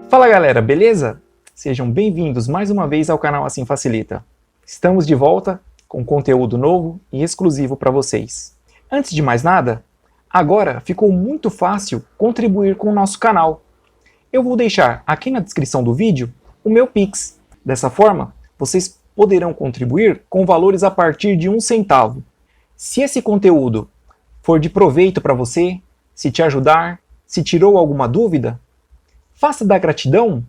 Fala galera, beleza? Sejam bem-vindos mais uma vez ao canal Assim Facilita. Estamos de volta com conteúdo novo e exclusivo para vocês. Antes de mais nada, agora ficou muito fácil contribuir com o nosso canal. Eu vou deixar aqui na descrição do vídeo o meu Pix. Dessa forma, vocês poderão contribuir com valores a partir de R$ 1. Se esse conteúdo for de proveito para você, se te ajudar, se tirou alguma dúvida, faça da gratidão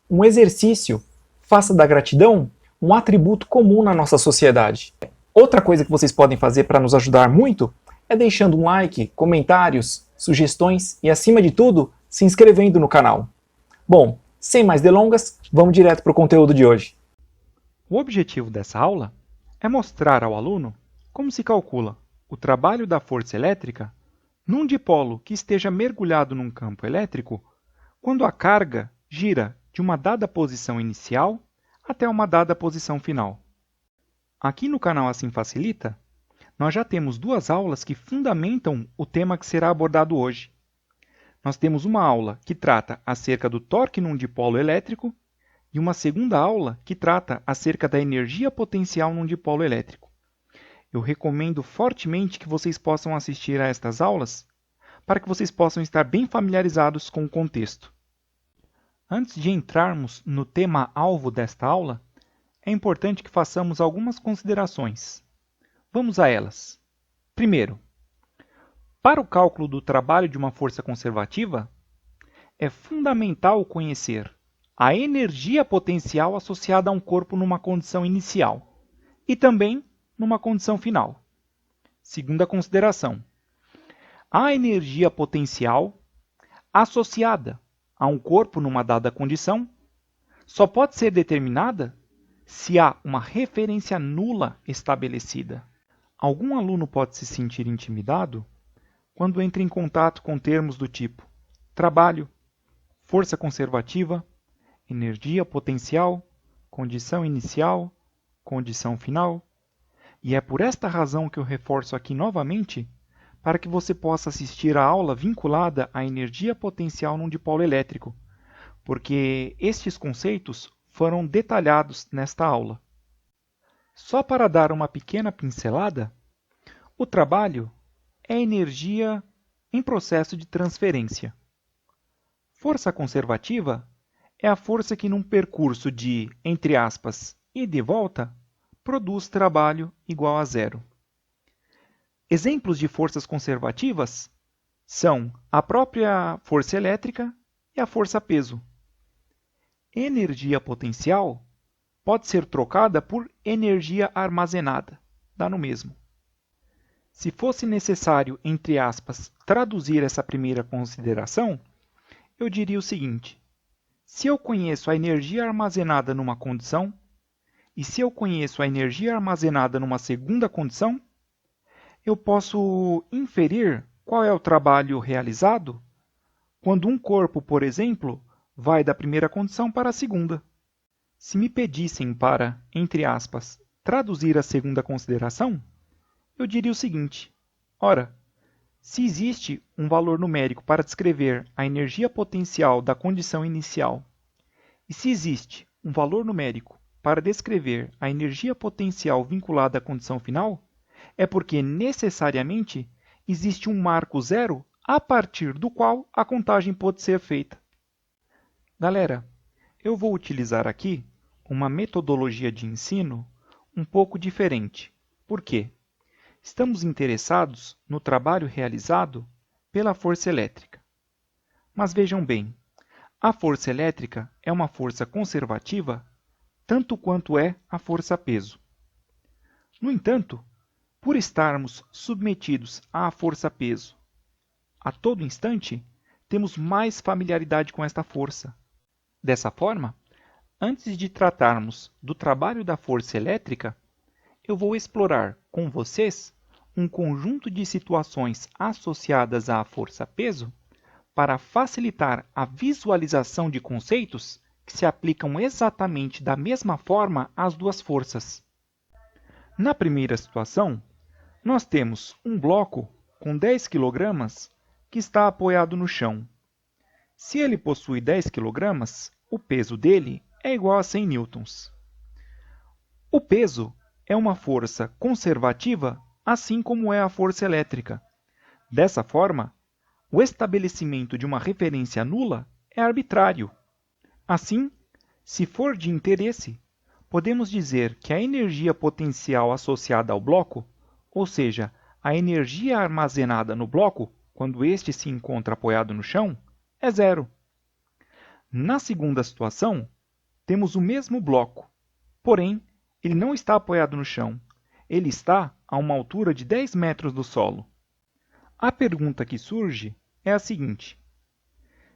um exercício, faça da gratidão um atributo comum na nossa sociedade. Outra coisa que vocês podem fazer para nos ajudar muito é deixando um like, comentários, sugestões e, acima de tudo, se inscrevendo no canal. Bom, sem mais delongas, vamos direto para o conteúdo de hoje. O objetivo dessa aula é mostrar ao aluno como se calcula o trabalho da força elétrica num dipolo que esteja mergulhado num campo elétrico quando a carga gira de uma dada posição inicial até uma dada posição final. Aqui no canal Assim Facilita, nós já temos duas aulas que fundamentam o tema que será abordado hoje. Nós temos uma aula que trata acerca do torque num dipolo elétrico e uma segunda aula que trata acerca da energia potencial num dipolo elétrico. Eu recomendo fortemente que vocês possam assistir a estas aulas para que vocês possam estar bem familiarizados com o contexto. Antes de entrarmos no tema-alvo desta aula, é importante que façamos algumas considerações. Vamos a elas. Primeiro, para o cálculo do trabalho de uma força conservativa, é fundamental conhecer a energia potencial associada a um corpo numa condição inicial e também numa condição final. Segunda consideração, a energia potencial associada a um corpo numa dada condição só pode ser determinada se há uma referência nula estabelecida. Algum aluno pode se sentir intimidado quando entra em contato com termos do tipo trabalho, força conservativa, energia potencial, condição inicial, condição final. E é por esta razão que eu reforço aqui novamente para que você possa assistir a aula vinculada à energia potencial num dipolo elétrico, porque estes conceitos foram detalhados nesta aula. Só para dar uma pequena pincelada, o trabalho é energia em processo de transferência. Força conservativa é a força que num percurso de, entre aspas, ida e volta, produz trabalho igual a zero. Exemplos de forças conservativas são a própria força elétrica e a força-peso. Energia potencial pode ser trocada por energia armazenada, dá no mesmo. Se fosse necessário, entre aspas, traduzir essa primeira consideração, eu diria o seguinte: se eu conheço a energia armazenada numa condição, e se eu conheço a energia armazenada numa segunda condição, eu posso inferir qual é o trabalho realizado quando um corpo, por exemplo, vai da primeira condição para a segunda. Se me pedissem para, entre aspas, traduzir a segunda consideração, eu diria o seguinte: ora, se existe um valor numérico para descrever a energia potencial da condição inicial, e se existe um valor numérico para descrever a energia potencial vinculada à condição final, é porque necessariamente existe um marco zero a partir do qual a contagem pode ser feita. Galera, eu vou utilizar aqui uma metodologia de ensino um pouco diferente. Por quê? Estamos interessados no trabalho realizado pela força elétrica. Mas vejam bem, a força elétrica é uma força conservativa tanto quanto é a força-peso. No entanto, por estarmos submetidos à força-peso a todo instante, temos mais familiaridade com esta força. Dessa forma, antes de tratarmos do trabalho da força elétrica, eu vou explorar com vocês um conjunto de situações associadas à força-peso para facilitar a visualização de conceitos que se aplicam exatamente da mesma forma às duas forças. Na primeira situação, nós temos um bloco com 10 kg que está apoiado no chão. Se ele possui 10 kg, o peso dele é igual a 100 newtons. O peso é uma força conservativa, assim como é a força elétrica. Dessa forma, o estabelecimento de uma referência nula é arbitrário. Assim, se for de interesse, podemos dizer que a energia potencial associada ao bloco, ou seja, a energia armazenada no bloco quando este se encontra apoiado no chão, é zero. Na segunda situação, temos o mesmo bloco, porém, ele não está apoiado no chão. Ele está a uma altura de 10 metros do solo. A pergunta que surge é a seguinte: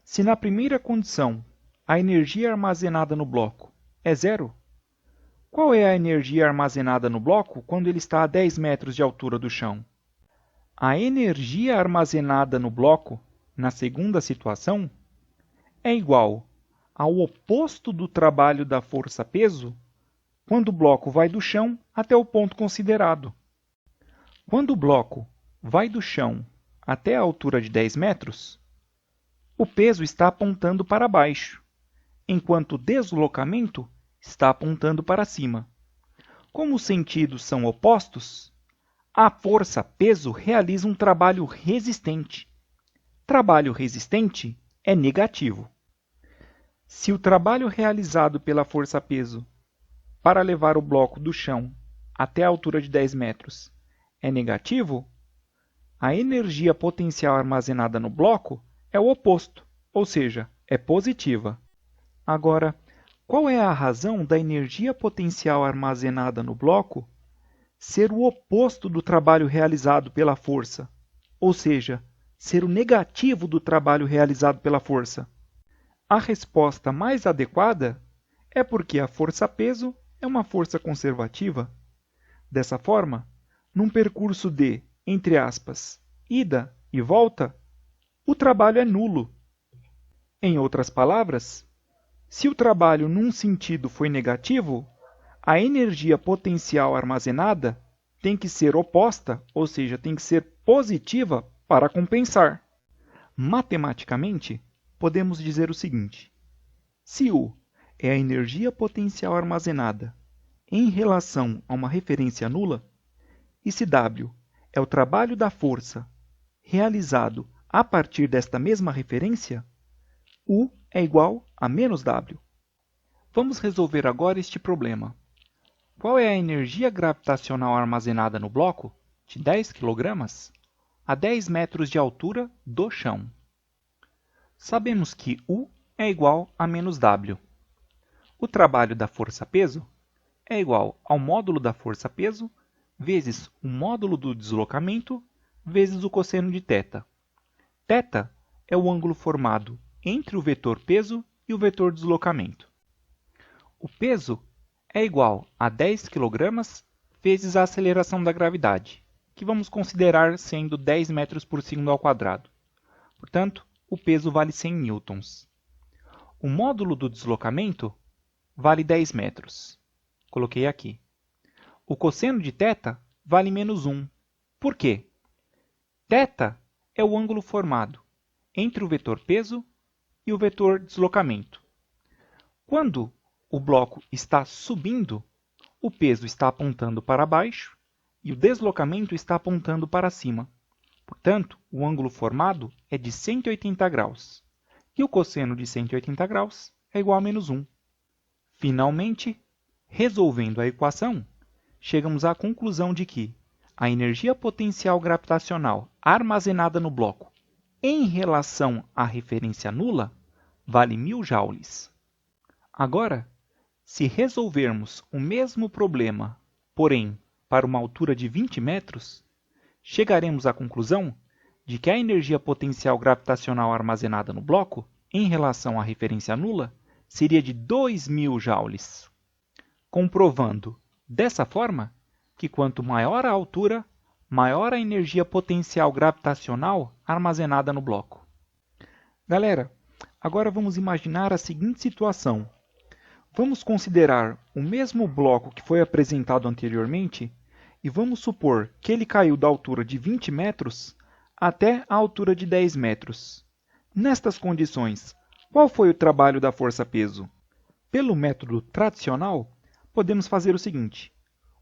se na primeira condição a energia armazenada no bloco é zero, qual é a energia armazenada no bloco quando ele está a 10 metros de altura do chão? A energia armazenada no bloco, na segunda situação, é igual ao oposto do trabalho da força-peso quando o bloco vai do chão até o ponto considerado. Quando o bloco vai do chão até a altura de 10 metros, o peso está apontando para baixo, enquanto o deslocamento está apontando para cima. Como os sentidos são opostos, a força-peso realiza um trabalho resistente. Trabalho resistente é negativo. Se o trabalho realizado pela força-peso para levar o bloco do chão até a altura de 10 metros é negativo, a energia potencial armazenada no bloco é o oposto, ou seja, é positiva. Agora, qual é a razão da energia potencial armazenada no bloco ser o oposto do trabalho realizado pela força, ou seja, ser o negativo do trabalho realizado pela força? A resposta mais adequada é porque a força-peso é uma força conservativa. Dessa forma, num percurso de, entre aspas, ida e volta, o trabalho é nulo. Em outras palavras, se o trabalho num sentido foi negativo, a energia potencial armazenada tem que ser oposta, ou seja, tem que ser positiva para compensar. Matematicamente, podemos dizer o seguinte: se U é a energia potencial armazenada em relação a uma referência nula, e se W é o trabalho da força realizado a partir desta mesma referência, U é igual a menos W. Vamos resolver agora este problema. Qual é a energia gravitacional armazenada no bloco de 10 kg a 10 metros de altura do chão? Sabemos que U é igual a menos W. O trabalho da força-peso é igual ao módulo da força-peso vezes o módulo do deslocamento vezes o cosseno de θ. Θ é o ângulo formado entre o vetor peso e o vetor deslocamento. O peso é igual a 10 kg vezes a aceleração da gravidade, que vamos considerar sendo 10 metros por segundo ao quadrado. Portanto, o peso vale 100 newtons. O módulo do deslocamento vale 10 metros. Coloquei aqui. O cosseno de θ vale menos 1. Por quê? Θ é o ângulo formado entre o vetor peso e o vetor deslocamento. Quando o bloco está subindo, o peso está apontando para baixo e o deslocamento está apontando para cima. Portanto, o ângulo formado é de 180 graus. E o cosseno de 180 graus é igual a menos 1. Finalmente, resolvendo a equação, chegamos à conclusão de que a energia potencial gravitacional armazenada no bloco em relação à referência nula vale 1000 joules. Agora, se resolvermos o mesmo problema, porém para uma altura de 20 metros, chegaremos à conclusão de que a energia potencial gravitacional armazenada no bloco em relação à referência nula seria de 2000 joules, comprovando, dessa forma, que quanto maior a altura, maior a energia potencial gravitacional armazenada no bloco. Galera, agora vamos imaginar a seguinte situação. Vamos considerar o mesmo bloco que foi apresentado anteriormente e vamos supor que ele caiu da altura de 20 metros até a altura de 10 metros. Nestas condições, Qual foi o trabalho da força-peso? Pelo método tradicional, podemos fazer o seguinte: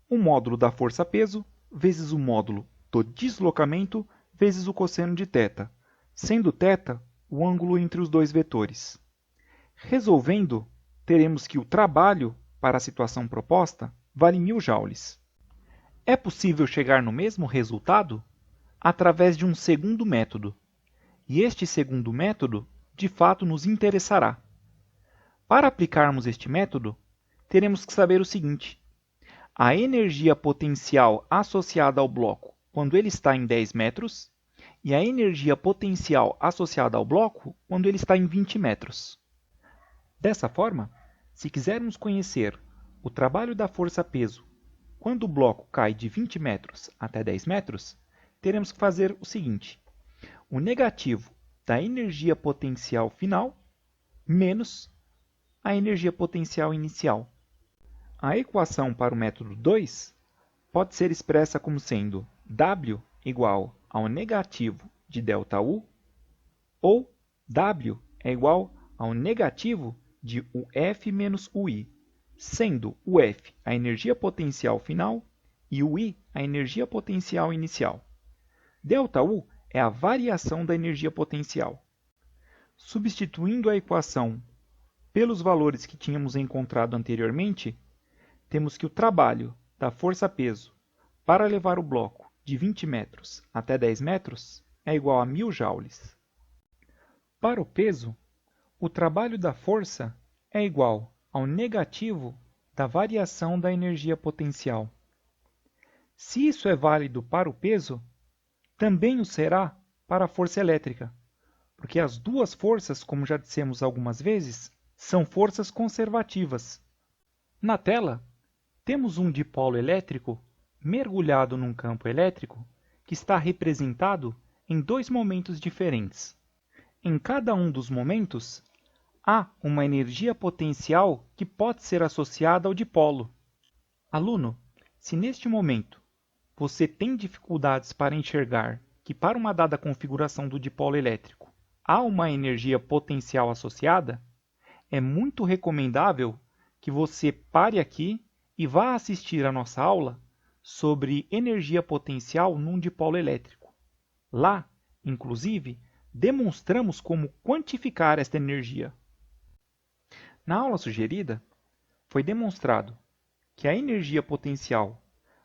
o módulo da força-peso vezes o módulo do deslocamento vezes o cosseno de θ, sendo θ o ângulo entre os dois vetores. Resolvendo, teremos que o trabalho para a situação proposta vale 1000 joules. É possível chegar no mesmo resultado através de um segundo método, e este segundo método de fato nos interessará. Para aplicarmos este método, teremos que saber o seguinte: a energia potencial associada ao bloco quando ele está em 10 metros e a energia potencial associada ao bloco quando ele está em 20 metros. Dessa forma, se quisermos conhecer o trabalho da força-peso quando o bloco cai de 20 metros até 10 metros, teremos que fazer o seguinte: o negativo da energia potencial final menos a energia potencial inicial. A equação para o método 2 pode ser expressa como sendo W igual ao negativo de ΔU, ou W é igual ao negativo de UF menos UI, sendo UF a energia potencial final e UI a energia potencial inicial. ΔU é a variação da energia potencial. Substituindo a equação pelos valores que tínhamos encontrado anteriormente, temos que o trabalho da força-peso para levar o bloco de 20 metros até 10 metros é igual a 1000 joules. Para o peso, o trabalho da força é igual ao negativo da variação da energia potencial. Se isso é válido para o peso, também o será para a força elétrica, porque as duas forças, como já dissemos algumas vezes, são forças conservativas. Na tela, temos um dipolo elétrico mergulhado num campo elétrico que está representado em dois momentos diferentes. Em cada um dos momentos, há uma energia potencial que pode ser associada ao dipolo. Aluno, se neste momento você tem dificuldades para enxergar que para uma dada configuração do dipolo elétrico há uma energia potencial associada, é muito recomendável que você pare aqui e vá assistir a nossa aula sobre energia potencial num dipolo elétrico. Lá, inclusive, demonstramos como quantificar esta energia. Na aula sugerida, foi demonstrado que a energia potencial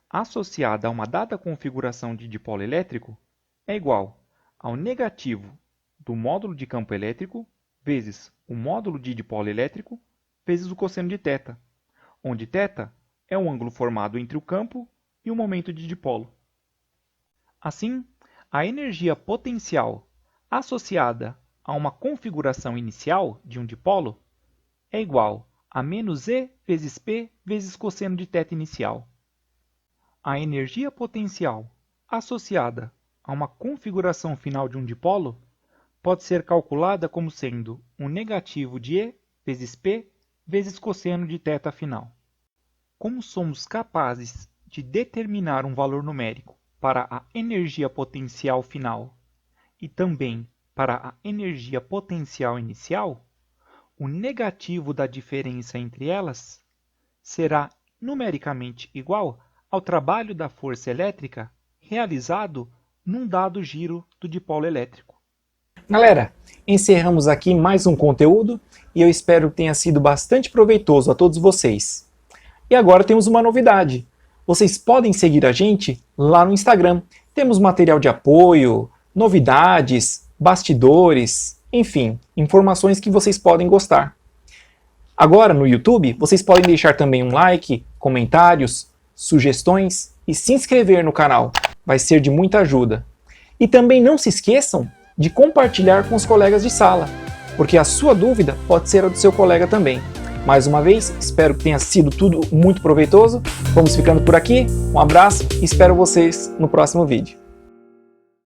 associada a uma dada configuração de dipolo elétrico é igual ao negativo do módulo de campo elétrico vezes o módulo de dipolo elétrico vezes o cosseno de θ, onde θ é o ângulo formado entre o campo e o momento de dipolo. Assim, a energia potencial associada a uma configuração inicial de um dipolo é igual a menos E vezes P vezes cosseno de θ inicial. A energia potencial associada a uma configuração final de um dipolo pode ser calculada como sendo um negativo de E vezes P vezes cosseno de θ final. Como somos capazes de determinar um valor numérico para a energia potencial final e também para a energia potencial inicial, o negativo da diferença entre elas será numericamente igual ao trabalho da força elétrica realizado num dado giro do dipolo elétrico. Galera, encerramos aqui mais um conteúdo e eu espero que tenha sido bastante proveitoso a todos vocês. E agora temos uma novidade. Vocês podem seguir a gente lá no Instagram. Temos material de apoio, novidades, bastidores, enfim, informações que vocês podem gostar. Agora no YouTube, vocês podem deixar também um like, comentários, sugestões e se inscrever no canal. Vai ser de muita ajuda. E também não se esqueçam de compartilhar com os colegas de sala, porque a sua dúvida pode ser a do seu colega também. Mais uma vez, espero que tenha sido tudo muito proveitoso. Vamos ficando por aqui, um abraço e espero vocês no próximo vídeo.